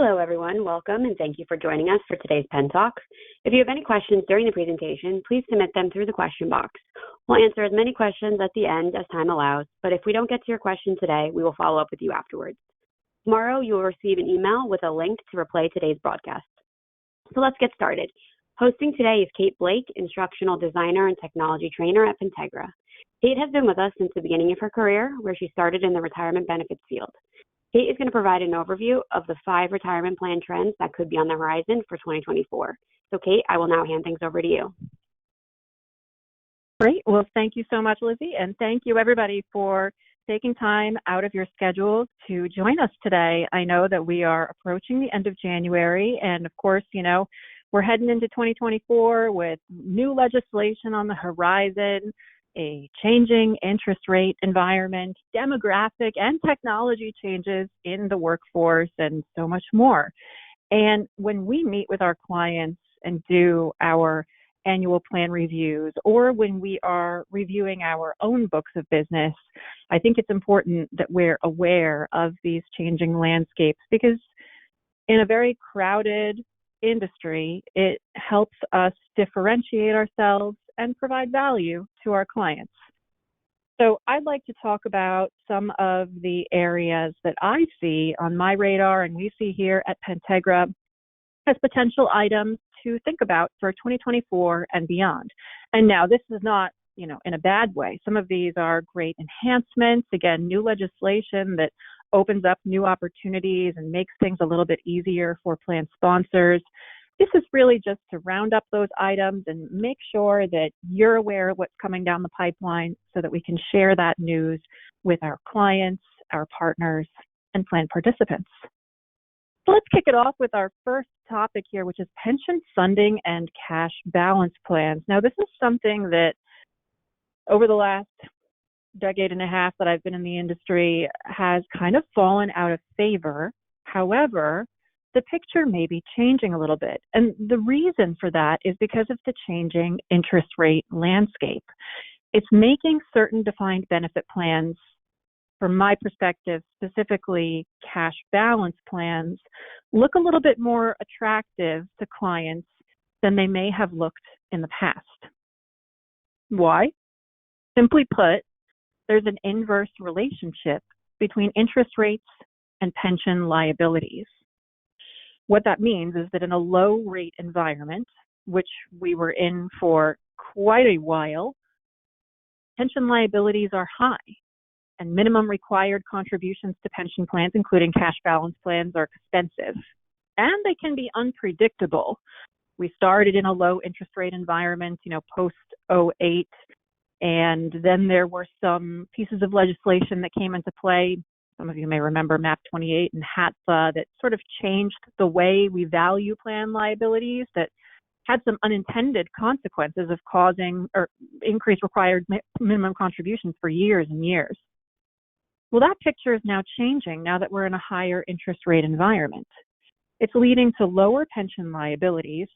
Hello, everyone. Welcome, and thank you for joining us for today's PENTalk. If you have any questions during the presentation, please submit them through the question box. We'll answer as many questions at the end as time allows, but if we don't get to your question today, we will follow up with you afterwards. Tomorrow, you will receive an email with a link to replay today's broadcast. So let's get started. Hosting today is Kate Blake, instructional designer and technology trainer at Pentegra. Kate has been with us since the beginning of her career, where she started in the retirement benefits field. Kate is going to provide an overview of the 5 retirement plan trends that could be on the horizon for 2024. So Kate, I will now hand things over to you. Great. Well, thank you so much, Lizzie, and thank you everybody for taking time out of your schedule to join us today. I know that we are approaching the end of January, and of course, we're heading into 2024 with new legislation on the horizon, a changing interest rate environment, demographic and technology changes in the workforce, and so much more. And when we meet with our clients and do our annual plan reviews, or when we are reviewing our own books of business, I think it's important that we're aware of these changing landscapes, because in a very crowded industry, it helps us differentiate ourselves and provide value to our clients. So I'd like to talk about some of the areas that I see on my radar and we see here at Pentegra as potential items to think about for 2024 and beyond. And now this is not, in a bad way. Some of these are great enhancements, again, new legislation that opens up new opportunities and makes things a little bit easier for plan sponsors. This is really just to round up those items and make sure that you're aware of what's coming down the pipeline so that we can share that news with our clients, our partners, and plan participants. So let's kick it off with our first topic here, which is pension funding and cash balance plans. Now, this is something that over the last decade and a half that I've been in the industry has kind of fallen out of favor. However, the picture may be changing a little bit. And the reason for that is because of the changing interest rate landscape. It's making certain defined benefit plans, from my perspective, specifically cash balance plans, look a little bit more attractive to clients than they may have looked in the past. Why? Simply put, there's an inverse relationship between interest rates and pension liabilities. What that means is that in a low rate environment, which we were in for quite a while, pension liabilities are high, and minimum required contributions to pension plans, including cash balance plans, are expensive, and they can be unpredictable. We started in a low interest rate environment, post '08, and then there were some pieces of legislation that came into play. Some of you may remember MAP 28 and HATFA that sort of changed the way we value plan liabilities, that had some unintended consequences of causing or increased required minimum contributions for years and years. Well, that picture is now changing now that we're in a higher interest rate environment. It's leading to lower pension liabilities,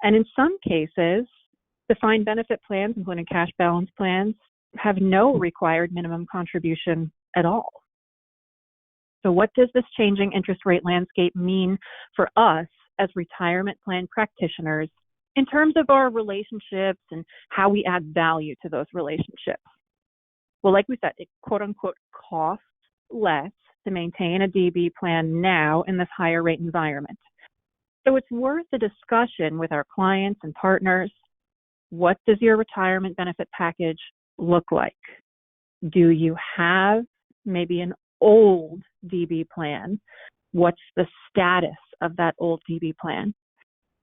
and in some cases, defined benefit plans, including cash balance plans, have no required minimum contribution at all. So what does this changing interest rate landscape mean for us as retirement plan practitioners in terms of our relationships and how we add value to those relationships? Well, like we said, it quote unquote costs less to maintain a DB plan now in this higher rate environment. So it's worth a discussion with our clients and partners. What does your retirement benefit package look like? Do you have maybe an old DB plan? What's the status of that old DB plan?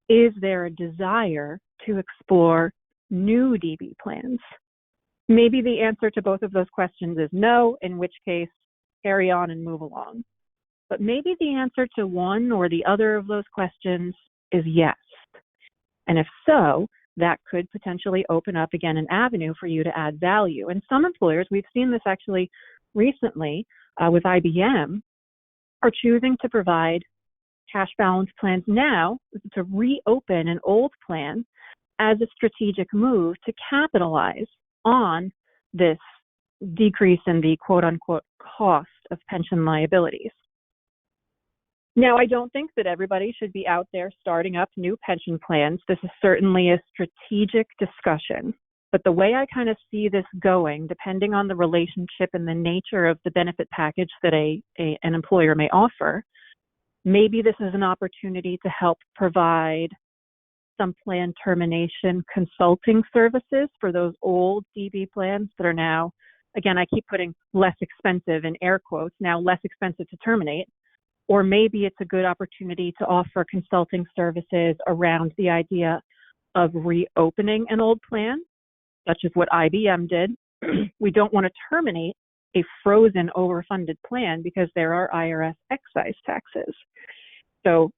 Is there a desire to explore new DB plans? Maybe the answer to both of those questions is no, in which case carry on and move along. But maybe the answer to one or the other of those questions is yes. And if so, that could potentially open up again an avenue for you to add value. And some employers, we've seen this actually recently with IBM, are choosing to provide cash balance plans now to reopen an old plan as a strategic move to capitalize on this decrease in the quote-unquote cost of pension liabilities. Now, I don't think that everybody should be out there starting up new pension plans. This is certainly a strategic discussion. But the way I kind of see this going, depending on the relationship and the nature of the benefit package that an employer may offer, maybe this is an opportunity to help provide some plan termination consulting services for those old DB plans that are now, again, I keep putting less expensive in air quotes, now less expensive to terminate. Or maybe it's a good opportunity to offer consulting services around the idea of reopening an old plan, such as what IBM did. We don't want to terminate a frozen, overfunded plan because there are IRS excise taxes. So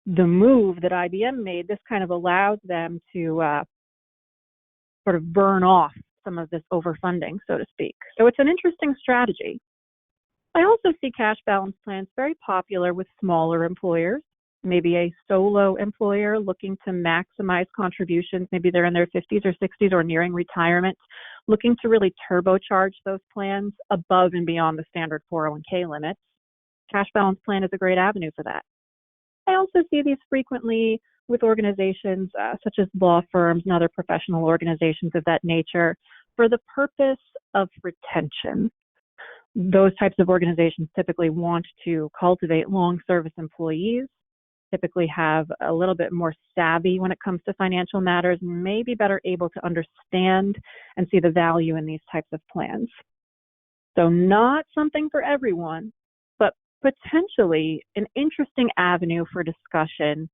the move that IBM made, this kind of allows them to sort of burn off some of this overfunding, so to speak. So it's an interesting strategy. I also see cash balance plans very popular with smaller employers, maybe a solo employer looking to maximize contributions. Maybe they're in their 50s or 60s or nearing retirement, looking to really turbocharge those plans above and beyond the standard 401k limits. Cash balance plan is a great avenue for that. I also see these frequently with organizations such as law firms and other professional organizations of that nature for the purpose of retention. Those types of organizations typically want to cultivate long service employees, typically have a little bit more savvy when it comes to financial matters, and may be better able to understand and see the value in these types of plans. So not something for everyone, but potentially an interesting avenue for discussion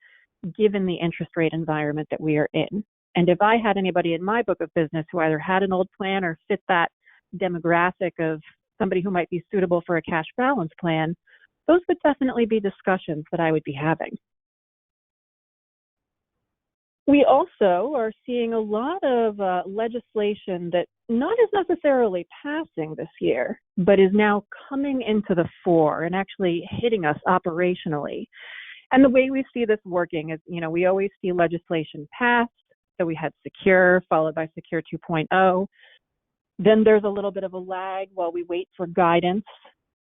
given the interest rate environment that we are in. And if I had anybody in my book of business who either had an old plan or fit that demographic of somebody who might be suitable for a cash balance plan, those would definitely be discussions that I would be having. We also are seeing a lot of legislation that not is necessarily passing this year, but is now coming into the fore and actually hitting us operationally. And the way we see this working is, we always see legislation passed. So we had Secure, followed by Secure 2.0. Then there's a little bit of a lag while we wait for guidance,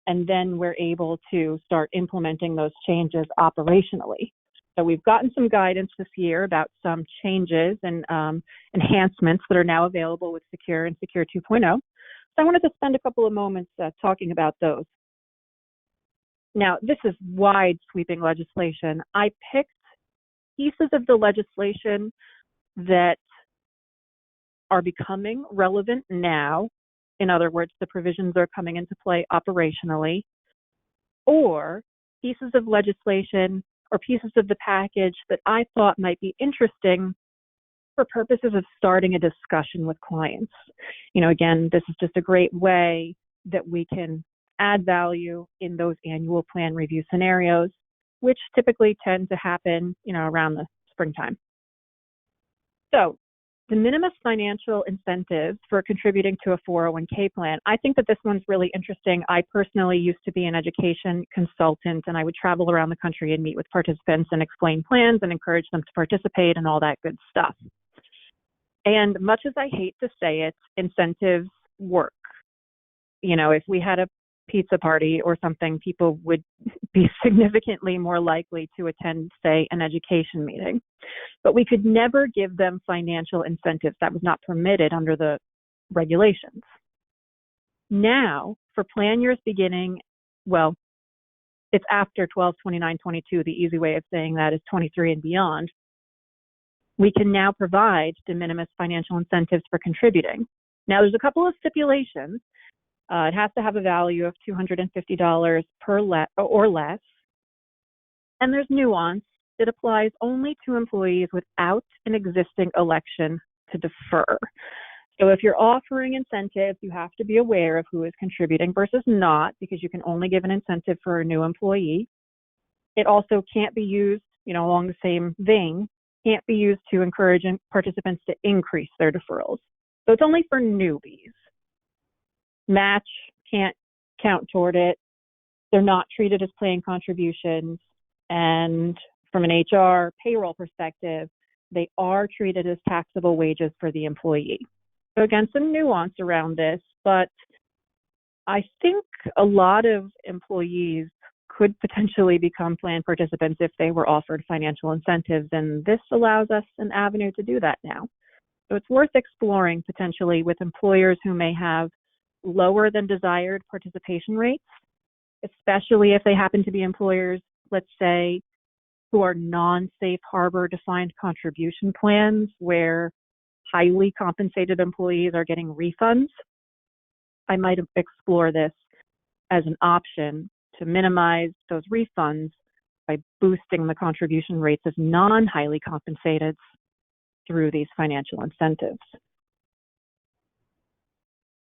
and then we're able to start implementing those changes operationally. So we've gotten some guidance this year about some changes and enhancements that are now available with Secure and Secure 2.0. So I wanted to spend a couple of moments talking about those. Now, this is wide sweeping legislation. I picked pieces of the legislation that are becoming relevant now. In other words, the provisions are coming into play operationally, or pieces of legislation or pieces of the package that I thought might be interesting for purposes of starting a discussion with clients. Again, this is just a great way that we can add value in those annual plan review scenarios, which typically tend to happen, around the springtime. So, de minimis financial incentives for contributing to a 401k plan. I think that this one's really interesting. I personally used to be an education consultant, and I would travel around the country and meet with participants and explain plans and encourage them to participate and all that good stuff. And much as I hate to say it, incentives work. If we had a pizza party or something, people would be significantly more likely to attend, say, an education meeting. But we could never give them financial incentives. That was not permitted under the regulations. Now, for plan years beginning, it's after 12/29/22. The easy way of saying that is 23 and beyond. We can now provide de minimis financial incentives for contributing. Now, there's a couple of stipulations. It has to have a value of $250 or less. And there's nuance. It applies only to employees without an existing election to defer. So if you're offering incentives, you have to be aware of who is contributing versus not, because you can only give an incentive for a new employee. It also can't be used, along the same vein, can't be used to encourage participants to increase their deferrals. So it's only for newbies. Match can't count toward it. They're not treated as plan contributions. And from an HR payroll perspective, they are treated as taxable wages for the employee. So again, some nuance around this, but I think a lot of employees could potentially become plan participants if they were offered financial incentives, and this allows us an avenue to do that now. So it's worth exploring potentially with employers who may have lower than desired participation rates, especially if they happen to be employers, let's say, who are non-safe harbor defined contribution plans where highly compensated employees are getting refunds. I might explore this as an option to minimize those refunds by boosting the contribution rates of non-highly compensated through these financial incentives.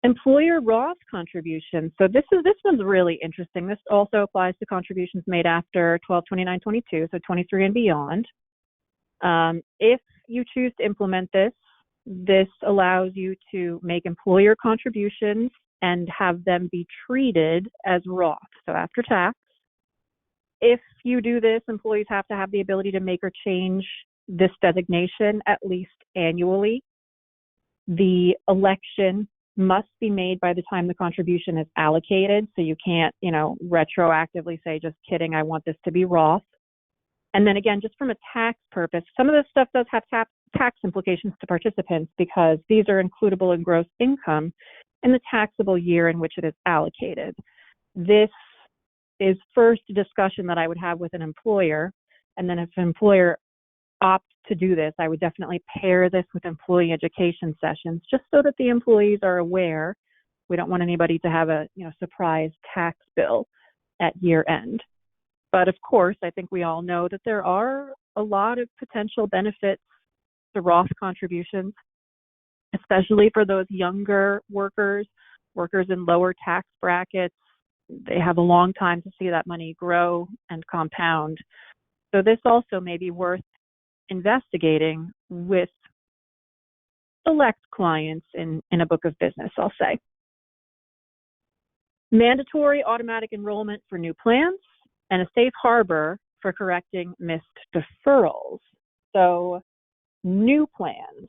Employer Roth contributions. So this one's really interesting. This also applies to contributions made after 12/29/22, so 23 and beyond. If you choose to implement this, this allows you to make employer contributions and have them be treated as Roth, so after tax. If you do this, employees have to have the ability to make or change this designation at least annually. The election must be made by the time the contribution is allocated, so you can't, retroactively say, just kidding, I want this to be Roth. And then again, just from a tax purpose, some of this stuff does have tax implications to participants because these are includable in gross income in the taxable year in which it is allocated. This is first a discussion that I would have with an employer, and then if an employer opts to do this, I would definitely pair this with employee education sessions just so that the employees are aware. We don't want anybody to have a surprise tax bill at year end. But of course, I think we all know that there are a lot of potential benefits to Roth contributions, especially for those younger workers in lower tax brackets. They have a long time to see that money grow and compound. So this also may be worth investigating with select clients in a book of business, I'll say. Mandatory automatic enrollment for new plans and a safe harbor for correcting missed deferrals. So new plans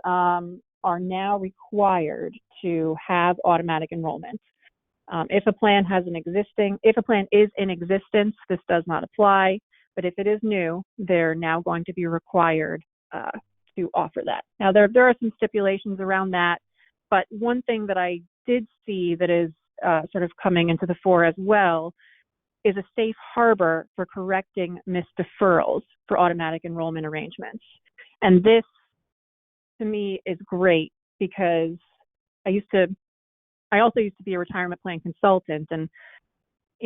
are now required to have automatic enrollment. If a plan is in existence, this does not apply. But if it is new, they're now going to be required to offer that. Now, there are some stipulations around that, but one thing that I did see that is sort of coming into the fore as well is a safe harbor for correcting missed deferrals for automatic enrollment arrangements. And this, to me, is great because I also used to be a retirement plan consultant, and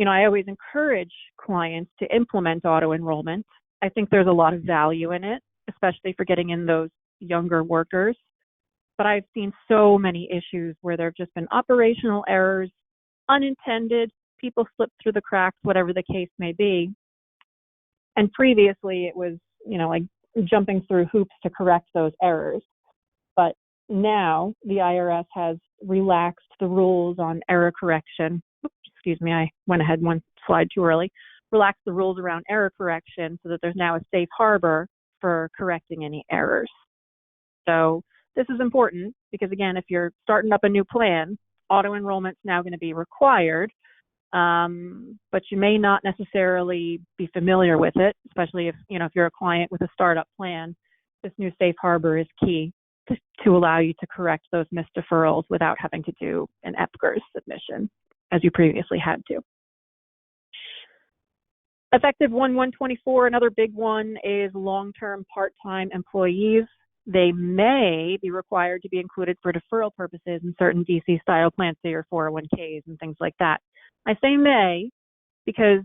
I always encourage clients to implement auto enrollment. I think there's a lot of value in it, especially for getting in those younger workers. But I've seen so many issues where there have just been operational errors, unintended, people slip through the cracks, whatever the case may be. And previously it was, like jumping through hoops to correct those errors. But now the IRS has relaxed the rules on error correction. Excuse me, I went ahead one slide too early. Relaxed the rules around error correction so that there's now a safe harbor for correcting any errors. So this is important because, again, if you're starting up a new plan, auto enrollment's now going to be required, but you may not necessarily be familiar with it, especially if you're a client with a startup plan. This new safe harbor is key to allow you to correct those missed deferrals without having to do an EPGRS submission as you previously had to. Effective 1/1/24, another big one is long-term part-time employees. They may be required to be included for deferral purposes in certain DC-style plans, say your 401ks and things like that. I say may because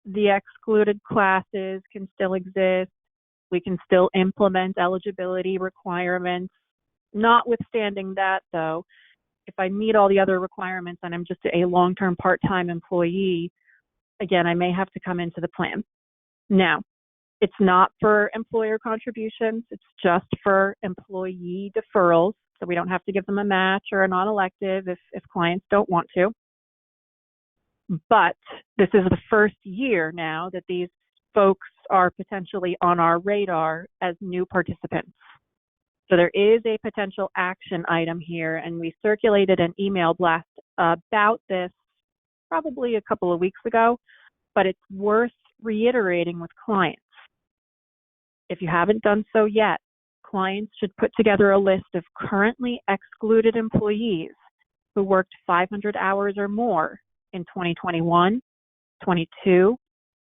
the excluded classes can still exist. We can still implement eligibility requirements. Notwithstanding that, though, if I meet all the other requirements and I'm just a long-term part-time employee, again, I may have to come into the plan. Now, it's not for employer contributions. It's just for employee deferrals. So we don't have to give them a match or a non-elective if clients don't want to. But this is the first year now that these folks are potentially on our radar as new participants. So there is a potential action item here, and we circulated an email blast about this probably a couple of weeks ago, but it's worth reiterating with clients. If you haven't done so yet, clients should put together a list of currently excluded employees who worked 500 hours or more in 2021, 22,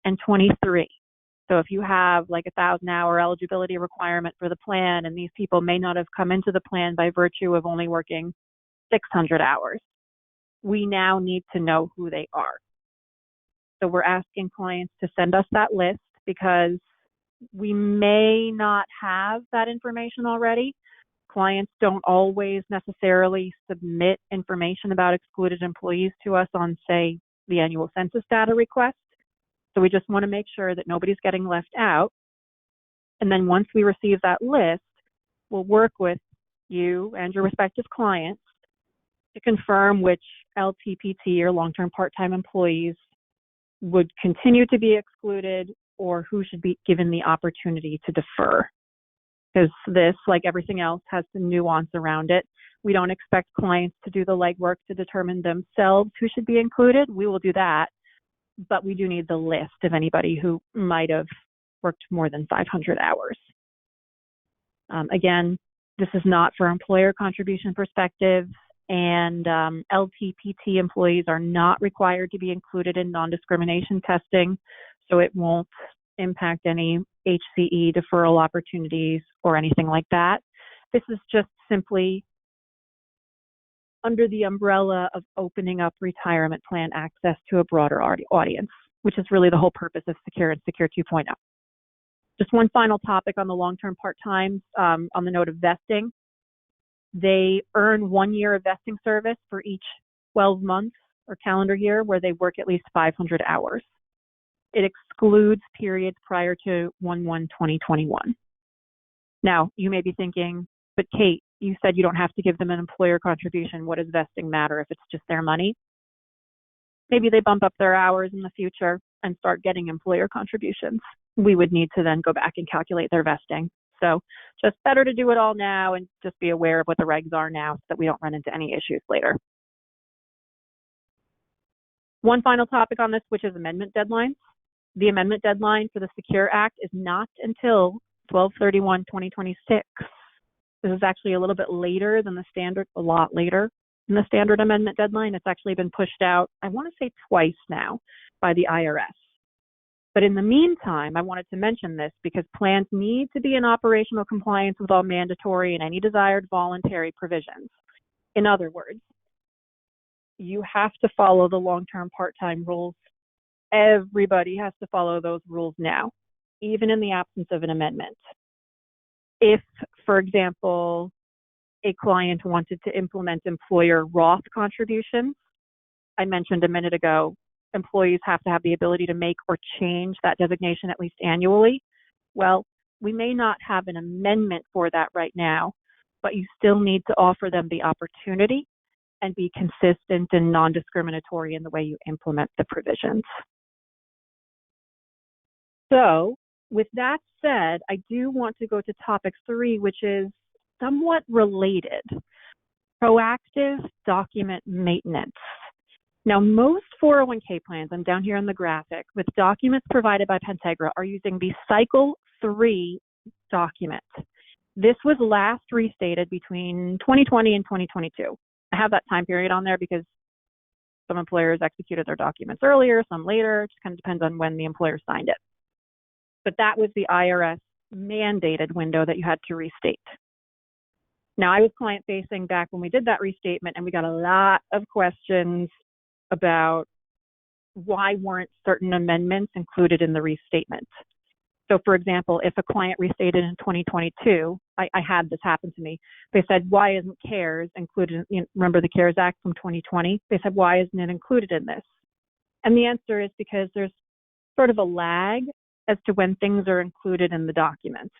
and 23. So if you have like 1,000-hour eligibility requirement for the plan, and these people may not have come into the plan by virtue of only working 600 hours, we now need to know who they are. So we're asking clients to send us that list because we may not have that information already. Clients don't always necessarily submit information about excluded employees to us on, say, the annual census data request. So we just want to make sure that nobody's getting left out. And then once we receive that list, we'll work with you and your respective clients to confirm which LTPT or long-term part-time employees would continue to be excluded or who should be given the opportunity to defer. Because this, like everything else, has some nuance around it. We don't expect clients to do the legwork to determine themselves who should be included. We will do that, but we do need the list of anybody who might have worked more than 500 hours. Again, this is not for employer contribution perspective, and LTPT employees are not required to be included in non-discrimination testing, so it won't impact any HCE deferral opportunities or anything like that. This is just simply under the umbrella of opening up retirement plan access to a broader audience, which is really the whole purpose of Secure and Secure 2.0. Just one final topic on the long-term part-times, on the note of vesting. They earn 1 year of vesting service for each 12 months or calendar year where they work at least 500 hours. It excludes periods prior to 1/1/2021. Now, you may be thinking, but Kate, you said you don't have to give them an employer contribution. What does vesting matter if it's just their money? Maybe they bump up their hours in the future and start getting employer contributions. We would need to then go back and calculate their vesting. So just better to do it all now and just be aware of what the regs are now so that we don't run into any issues later. One final topic on this, which is amendment deadlines. The amendment deadline for the Secure Act is not until 12/31/2026. This is actually a little bit later than the standard, a lot later than the standard amendment deadline. It's actually been pushed out, I want to say twice now, by the IRS. But in the meantime, I wanted to mention this because plans need to be in operational compliance with all mandatory and any desired voluntary provisions. In other words, you have to follow the long-term part-time rules. Everybody has to follow those rules now, even in the absence of an amendment. If, for example, a client wanted to implement employer Roth contributions, I mentioned a minute ago, employees have to have the ability to make or change that designation at least annually. Well, we may not have an amendment for that right now, but you still need to offer them the opportunity and be consistent and non-discriminatory in the way you implement the provisions. So with that said, I do want to go to topic 3, which is somewhat related: proactive document maintenance. Now, most 401k plans, I'm down here in the graphic, with documents provided by Pentegra are using the Cycle 3 document. This was last restated between 2020 and 2022. I have that time period on there because some employers executed their documents earlier, some later. It just kind of depends on when the employer signed it. But that was the IRS mandated window that you had to restate. Now, I was client-facing back when we did that restatement, and we got a lot of questions about why weren't certain amendments included in the restatement. So, for example, if a client restated in 2022, I had this happen to me. They said, why isn't CARES included? Remember the CARES Act from 2020? They said, why isn't it included in this? And the answer is because there's sort of a lag as to when things are included in the document.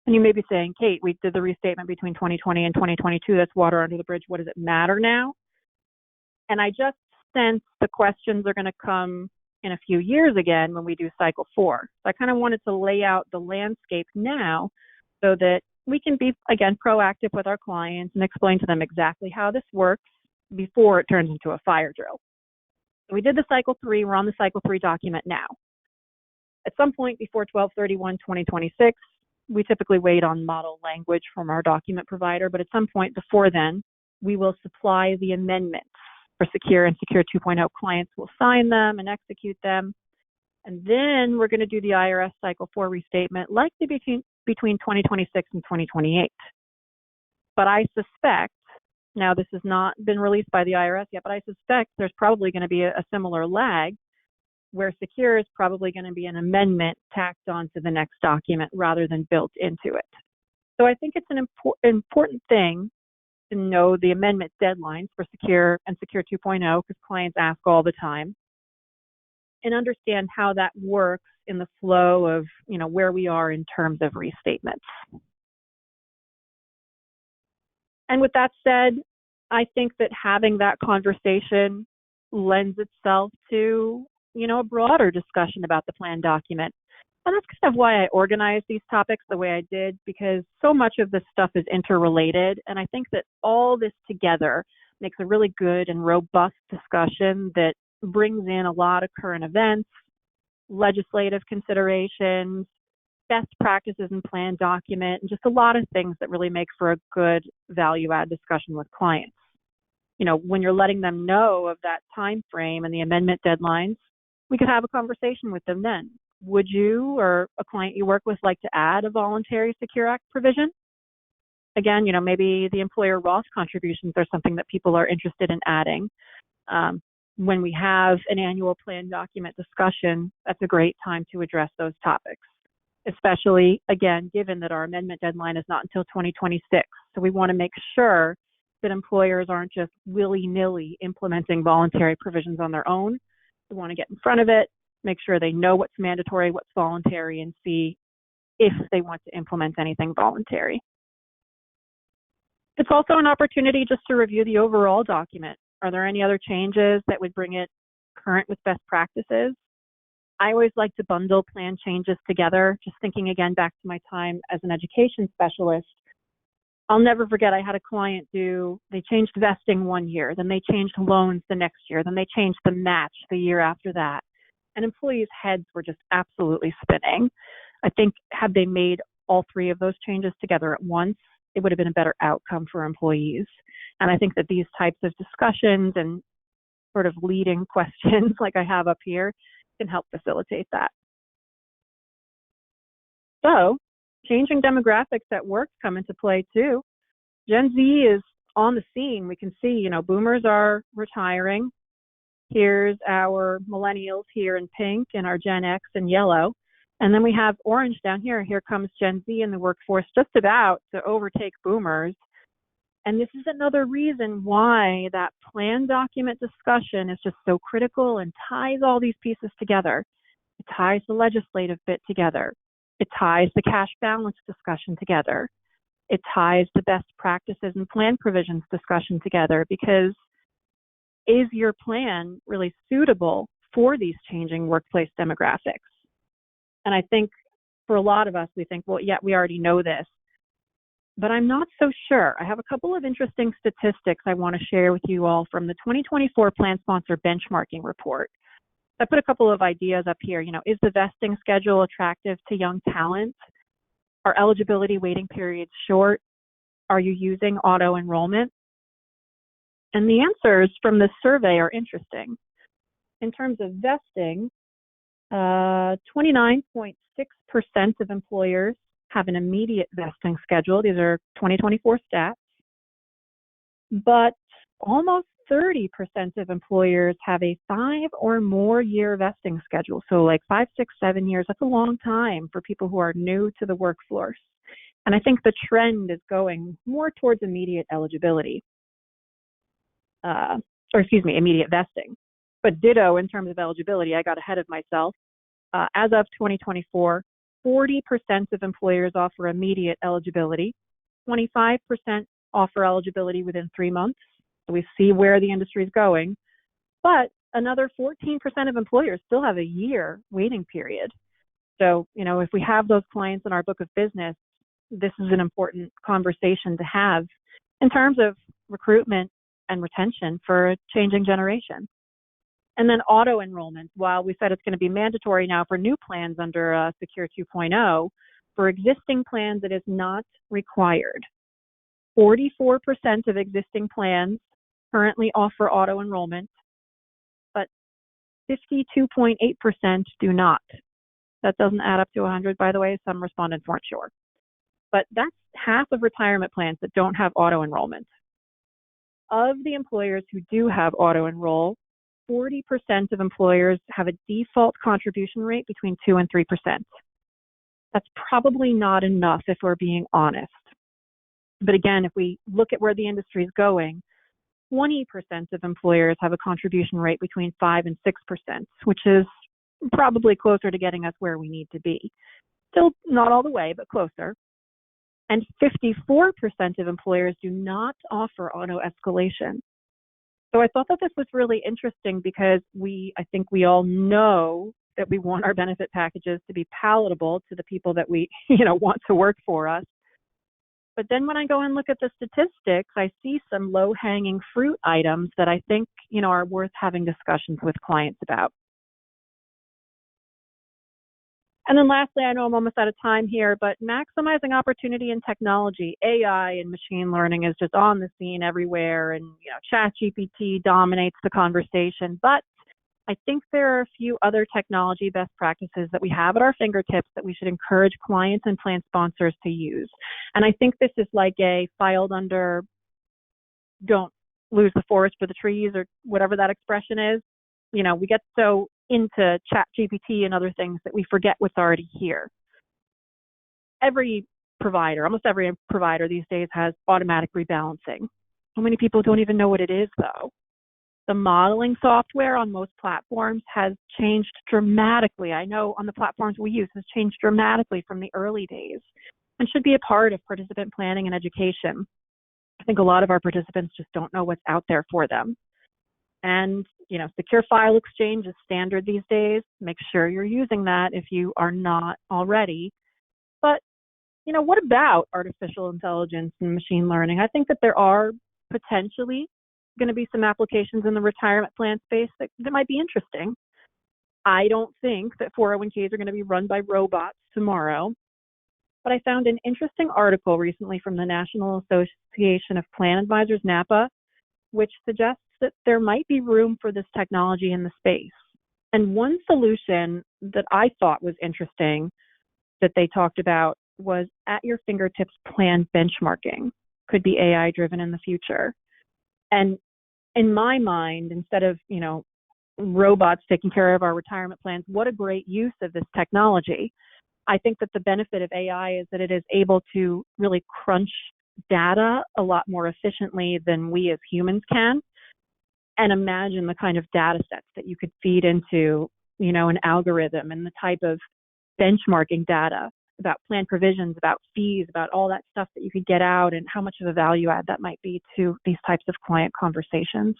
And you may be saying, Kate, we did the restatement between 2020 and 2022. That's water under the bridge. What does it matter now? And I just sense the questions are going to come in a few years again when we do cycle 4. So I kind of wanted to lay out the landscape now so that we can be, again, proactive with our clients and explain to them exactly how this works before it turns into a fire drill. We did the cycle 3. We're on the cycle 3 document now. At some point before 12/31/2026, we typically wait on model language from our document provider, but at some point before then, we will supply the amendments for Secure and Secure 2.0. Clients will sign them and execute them. And then we're going to do the IRS Cycle 4 restatement, likely between 2026 and 2028. But I suspect, now this has not been released by the IRS yet, but I suspect there's probably going to be a similar lag where Secure is probably going to be an amendment tacked onto the next document rather than built into it. So I think it's an important thing to know the amendment deadlines for Secure and Secure 2.0 because clients ask all the time, and understand how that works in the flow of, where we are in terms of restatements. And with that said, I think that having that conversation lends itself to, a broader discussion about the plan document. And that's kind of why I organized these topics the way I did, because so much of this stuff is interrelated. And I think that all this together makes a really good and robust discussion that brings in a lot of current events, legislative considerations, best practices and plan document, and just a lot of things that really make for a good value-add discussion with clients. When you're letting them know of that time frame and the amendment deadlines, we could have a conversation with them then. Would you or a client you work with like to add a voluntary Secure Act provision? Again, maybe the employer Roth contributions are something that people are interested in adding. When we have an annual plan document discussion, that's a great time to address those topics, especially, again, given that our amendment deadline is not until 2026. So we want to make sure that employers aren't just willy-nilly implementing voluntary provisions on their own. We want to get in front of it, make sure they know what's mandatory, what's voluntary, and see if they want to implement anything voluntary. It's also an opportunity just to review the overall document. Are there any other changes that would bring it current with best practices? I always like to bundle plan changes together, just thinking again back to my time as an education specialist. I'll never forget I had a client they changed vesting one year, then they changed loans the next year, then they changed the match the year after that. And employees' heads were just absolutely spinning. I think had they made all 3 of those changes together at once, it would have been a better outcome for employees. And I think that these types of discussions and sort of leading questions like I have up here can help facilitate that. So changing demographics at work come into play too. Gen Z is on the scene. We can see, boomers are retiring. Here's our millennials here in pink and our Gen X in yellow. And then we have orange down here. Here comes Gen Z in the workforce just about to overtake boomers. And this is another reason why that plan document discussion is just so critical and ties all these pieces together. It ties the legislative bit together. It ties the cash balance discussion together. It ties the best practices and plan provisions discussion together, because is your plan really suitable for these changing workplace demographics? And I think for a lot of us, we think, well, yeah, we already know this. But I'm not so sure. I have a couple of interesting statistics I want to share with you all from the 2024 Plan Sponsor Benchmarking Report. I put a couple of ideas up here. Is the vesting schedule attractive to young talent? Are eligibility waiting periods short? Are you using auto enrollment? And the answers from this survey are interesting. In terms of vesting, 29.6% of employers have an immediate vesting schedule. These are 2024 stats. But almost 30% of employers have a 5 or more year vesting schedule. So like 5, 6, 7 years, that's a long time for people who are new to the workforce. And I think the trend is going more towards immediate eligibility, immediate vesting. But ditto in terms of eligibility, I got ahead of myself. As of 2024, 40% of employers offer immediate eligibility, 25% offer eligibility within 3 months. So we see where the industry is going. But another 14% of employers still have a year waiting period. So, if we have those clients in our book of business, this is an important conversation to have in terms of recruitment and retention for a changing generation. And then auto enrollment, while we said it's going to be mandatory now for new plans under Secure 2.0, for existing plans, it is not required. 44% of existing plans currently offer auto enrollment, but 52.8% do not. That doesn't add up to 100, by the way. Some respondents weren't sure. But that's half of retirement plans that don't have auto enrollment. Of the employers who do have auto enroll, 40% of employers have a default contribution rate between 2 and 3%. That's probably not enough if we're being honest. But again, if we look at where the industry is going, 20% of employers have a contribution rate between 5 and 6%, which is probably closer to getting us where we need to be. Still not all the way, but closer. And 54% of employers do not offer auto escalation. So I thought that this was really interesting because I think we all know that we want our benefit packages to be palatable to the people that we, want to work for us. But then when I go and look at the statistics, I see some low-hanging fruit items that I think, are worth having discussions with clients about. And then lastly, I know I'm almost out of time here, but maximizing opportunity in technology, AI and machine learning is just on the scene everywhere, and ChatGPT dominates the conversation. But I think there are a few other technology best practices that we have at our fingertips that we should encourage clients and plan sponsors to use. And I think this is like a filed under don't lose the forest for the trees, or whatever that expression is. We get so into ChatGPT and other things that we forget what's already here. Almost every provider these days has automatic rebalancing. How many people don't even know what it is, though? The modeling software on most platforms has changed dramatically. I know on the platforms we use has changed dramatically from the early days and should be a part of participant planning and education. I think a lot of our participants just don't know what's out there for them. And, secure file exchange is standard these days. Make sure you're using that if you are not already. But, what about artificial intelligence and machine learning? I think that there are potentially going to be some applications in the retirement plan space that might be interesting. I don't think that 401ks are going to be run by robots tomorrow. But I found an interesting article recently from the National Association of Plan Advisors, NAPA, which suggests that there might be room for this technology in the space. And one solution that I thought was interesting that they talked about was at your fingertips plan benchmarking. Could be AI driven in the future. And in my mind, instead of, robots taking care of our retirement plans, what a great use of this technology. I think that the benefit of AI is that it is able to really crunch data a lot more efficiently than we as humans can. And imagine the kind of data sets that you could feed into, an algorithm, and the type of benchmarking data about plan provisions, about fees, about all that stuff that you could get out, and how much of a value add that might be to these types of client conversations.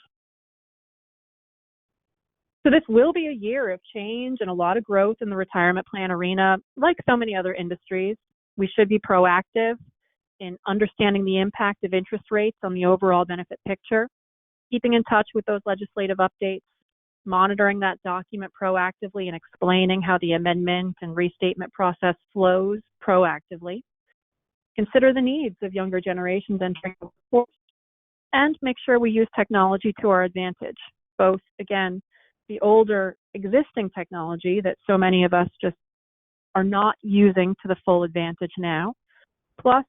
So this will be a year of change and a lot of growth in the retirement plan arena. Like so many other industries, we should be proactive in understanding the impact of interest rates on the overall benefit picture, keeping in touch with those legislative updates, monitoring that document proactively and explaining how the amendment and restatement process flows proactively. Consider the needs of younger generations entering the workforce, and make sure we use technology to our advantage, both, again, the older existing technology that so many of us just are not using to the full advantage now, plus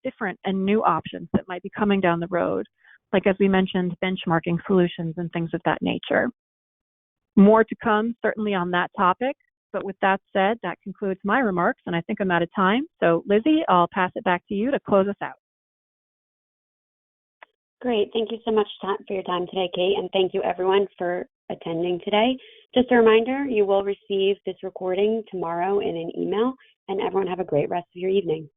different and new options that might be coming down the road, like, as we mentioned, benchmarking solutions and things of that nature. More to come, certainly, on that topic. But with that said, that concludes my remarks, and I think I'm out of time. So, Lizzie, I'll pass it back to you to close us out. Great. Thank you so much for your time today, Kate, and thank you, everyone, for attending today. Just a reminder, you will receive this recording tomorrow in an email, and everyone have a great rest of your evening.